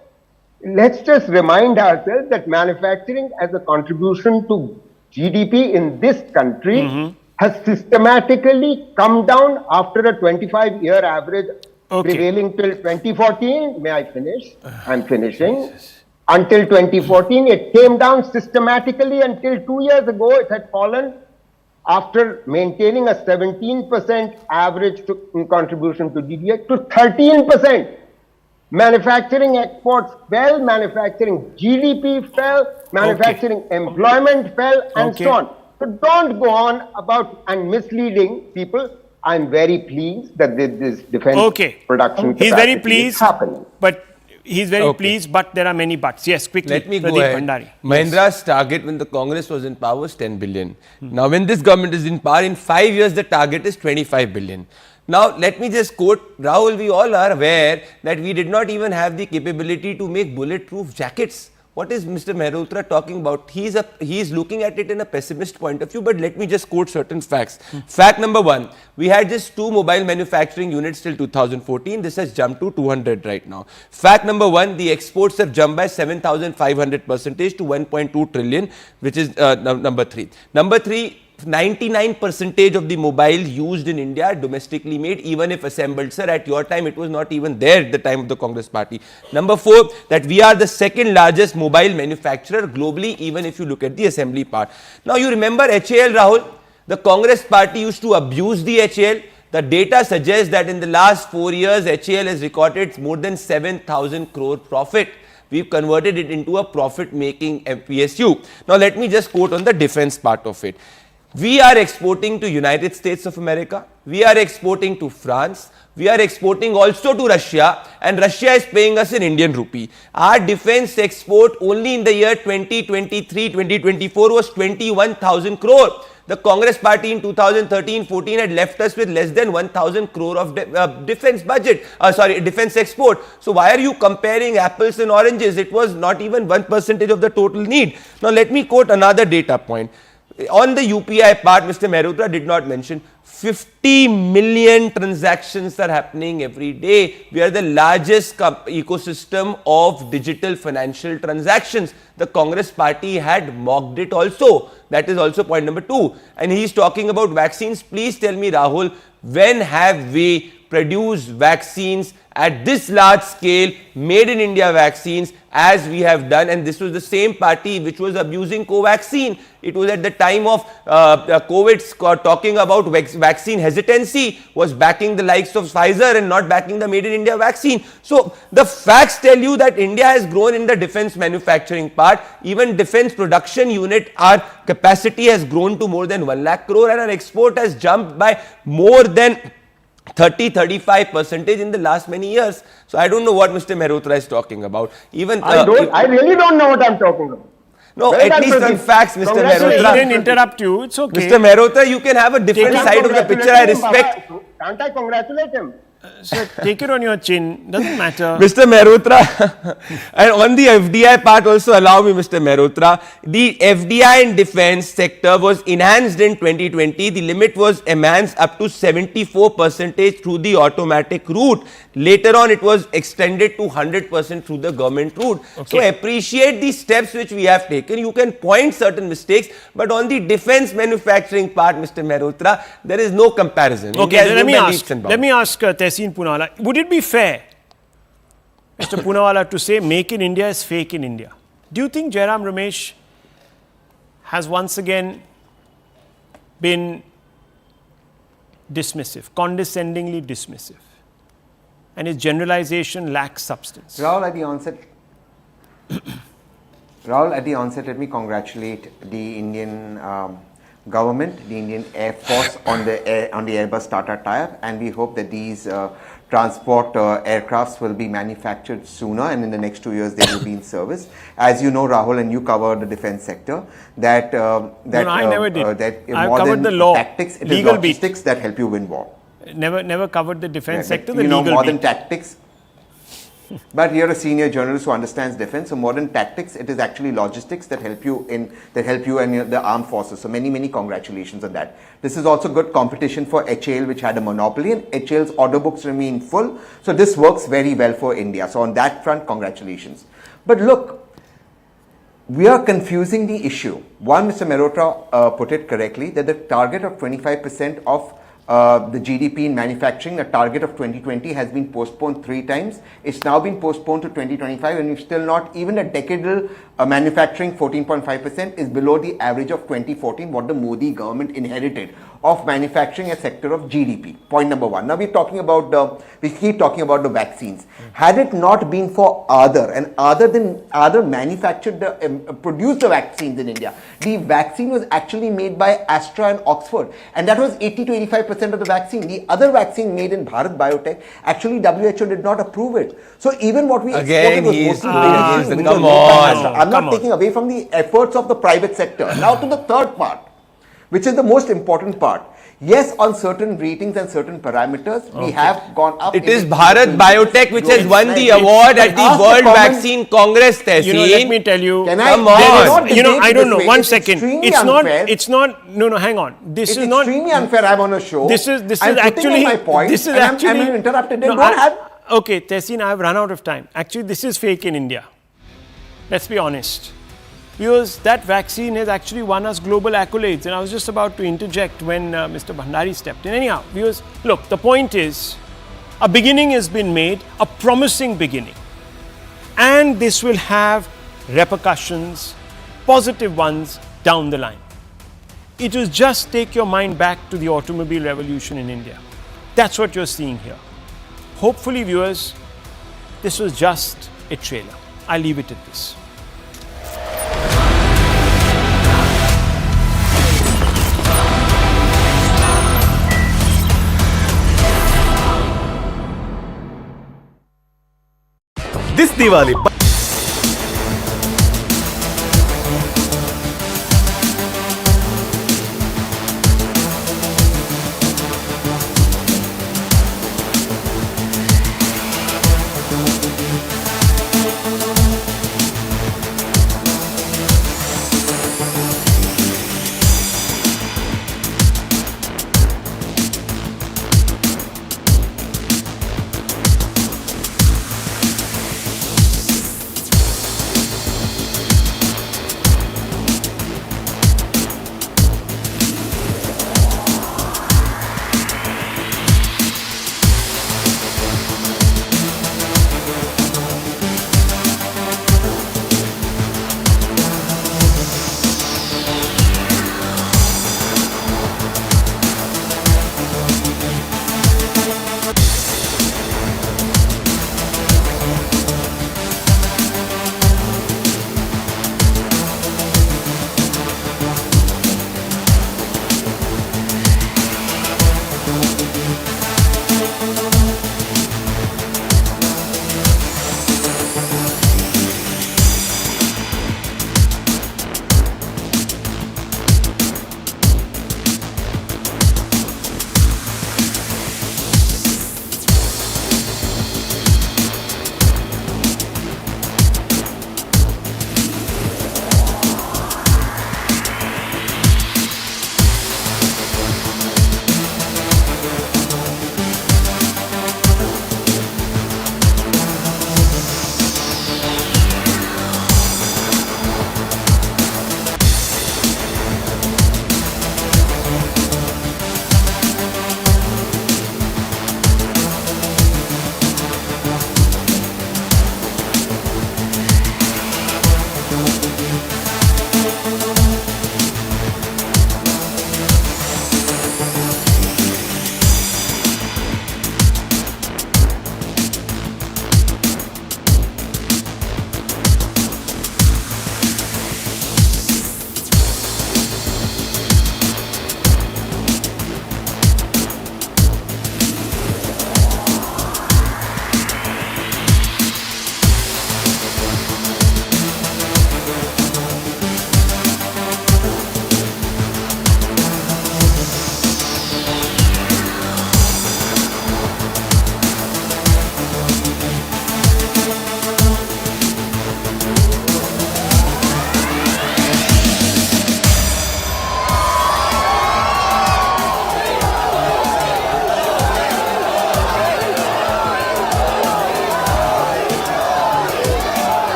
let's just remind ourselves that manufacturing as a contribution to GDP in this country has systematically come down after a 25-year average prevailing till 2014. May I finish? I'm finishing. Until 2014, it came down systematically until 2 years ago. It had fallen after maintaining a 17% average in contribution to GDP to 13%. Manufacturing exports fell, manufacturing GDP fell, manufacturing employment fell, and so on. So don't go on about and misleading people. I'm very pleased that this defense Okay. production He's very capacity pleased, is happening. but he's very Okay. pleased, but there are many buts. Yes, quickly. Let me Pradeep go ahead. Bhandari. Mahindra's target when the Congress was in power was 10 billion. Now, when this government is in power, in 5 years, the target is 25 billion. Now, let me just quote Rahul. We all are aware that we did not even have the capability to make bulletproof jackets. What is Mr. Mehrotra talking about? He's looking at it in a pessimist point of view, but let me just quote certain facts. Fact number one, we had just 2 mobile manufacturing units till 2014. This has jumped to 200 right now. Fact number one, the exports have jumped by 7,500% to 1.2 trillion, which is number 3. Number 3, 99% of the mobile used in India are domestically made, even if assembled. Sir, at your time, it was not even there at the time of the Congress party. Number 4, that we are the second largest mobile manufacturer globally, even if you look at the assembly part. Now, you remember HAL, Rahul? The Congress party used to abuse the HAL. The data suggests that in the last 4 years, HAL has recorded more than 7,000 crore profit. We've converted it into a profit-making PSU. Now, let me just quote on the defense part of it. We are exporting to United States of America, we are exporting to France, we are exporting also to Russia, and Russia is paying us in Indian rupee. Our defense export only in the year 2023-2024 was 21,000 crore. The Congress party in 2013-14 had left us with less than 1,000 crore of defense budget, defense export. So why are you comparing apples and oranges? It was not even 1% of the total need. Now let me quote another data point. On the UPI part, Mr. Mehrotra did not mention 50 million transactions are happening every day. We are the largest ecosystem of digital financial transactions. The Congress party had mocked it also. That is also point number 2. And he is talking about vaccines. Please tell me, Rahul, when have we produced vaccines at this large scale, made in India vaccines, as we have done? And this was the same party which was abusing Covaxin. It was at the time of COVID talking about vaccine hesitancy, was backing the likes of Pfizer and not backing the made in India vaccine. So the facts tell you that India has grown in the defense manufacturing part. Even defense production unit, our capacity has grown to more than 1 lakh crore, and our export has jumped by more than 35% in the last many years. So I don't know what Mr. Mehrotra is talking about. Even I really don't know what I'm talking about. no, Well at done, least on Pradeep. facts, Mr. He Mehrotra. didn't interrupt you. It's okay. Mr. Mehrotra, you can have a different side of the picture. I respect. Can't I congratulate him? Sir, take it on your chin. Doesn't matter. Mr. Mehrotra, and on the FDI part also, allow me, Mr. Mehrotra, the FDI in defense sector was enhanced in 2020. The limit was enhanced up to 74% through the automatic route. Later on, it was extended to 100% through the government route. So appreciate the steps which we have taken. You can point certain mistakes, but on the defense manufacturing part, Mr. Mehrotra, there is no comparison. Okay, India has let me moved by ask. leaps and bounds. Let me ask Tehseen Poonawalla. Would it be fair, Mr. Poonawalla, to say make in India is fake in India? Do you think Jairam Ramesh has once again been dismissive, condescendingly dismissive, and his generalization lacks substance? Rahul, at the onset, let me congratulate the Indian government, the Indian Air Force on the Airbus Tata tie-up, and we hope that these transport aircrafts will be manufactured sooner, and in the next 2 years they will be in service. As you know, Rahul, and you cover the defense sector, that I never did. That I more covered than the law, tactics, it is legal beat. logistics that help you win war. Never covered the defense sector, the you know, legal more than beat. tactics. But you're a senior journalist who understands defense. So more than tactics, it is actually logistics that help you and the armed forces. So many congratulations on that. This is also good competition for HAL, which had a monopoly, and HAL's order books remain full. So this works very well for India. So on that front, congratulations. But look, we are confusing the issue. One, Mr. Mehrotra put it correctly, that the target of 25% of the GDP in manufacturing, the target of 2020 has been postponed 3 times. It's now been postponed to 2025, and we've still not, even a decadal manufacturing 14.5% is below the average of 2014, what the Modi government inherited of manufacturing a sector of GDP. Point number 1. Now we keep talking about the vaccines. Had it not been for Other manufactured produced the vaccines in India. The vaccine was actually made by Astra and Oxford, and that was 80 to 85% of the vaccine. The other vaccine made in Bharat Biotech, actually WHO did not approve it. So even what we Again, exported he was is mostly vaccine, which come was made by on. Astra. I'm Come not on. taking away from the efforts of the private sector. Now to the third part, which is the most important part. Yes, on certain ratings and certain parameters, we have gone up. It is Bharat Biotech which has won the award at the World Vaccine Congress, Tehseen. let me tell you. Can Come I? on. There is not I debate don't this know. way. One It's second. extremely It's not. unfair. It's not. No, hang on. This It's is not. extremely unfair. I'm on a show. This is I'm actually. putting in my point. This is and I'm- actually. I'm interrupted. They No, don't have. Okay, Tehseen, I have run out of time. Actually, this is fake in India. Let's be honest. Because that vaccine has actually won us global accolades. And I was just about to interject when Mr. Bhandari stepped in. Anyhow, because look, the point is, a beginning has been made, a promising beginning. And this will have repercussions, positive ones, down the line. It will just take your mind back to the automobile revolution in India. That's what you're seeing here. Hopefully, viewers, this was just a trailer. I'll leave it at this. This Diwali.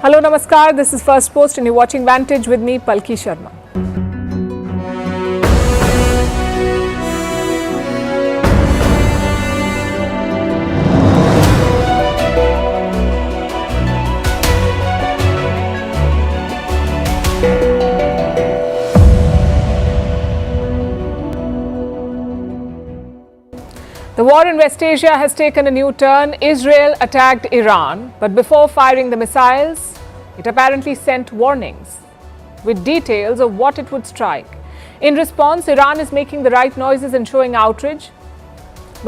Hello, Namaskar. This is First Post and you're watching Vantage with me, Palki Sharma. The war in West Asia has taken a new turn. Israel attacked Iran, but before firing the missiles, it apparently sent warnings with details of what it would strike. In response, Iran is making the right noises and showing outrage.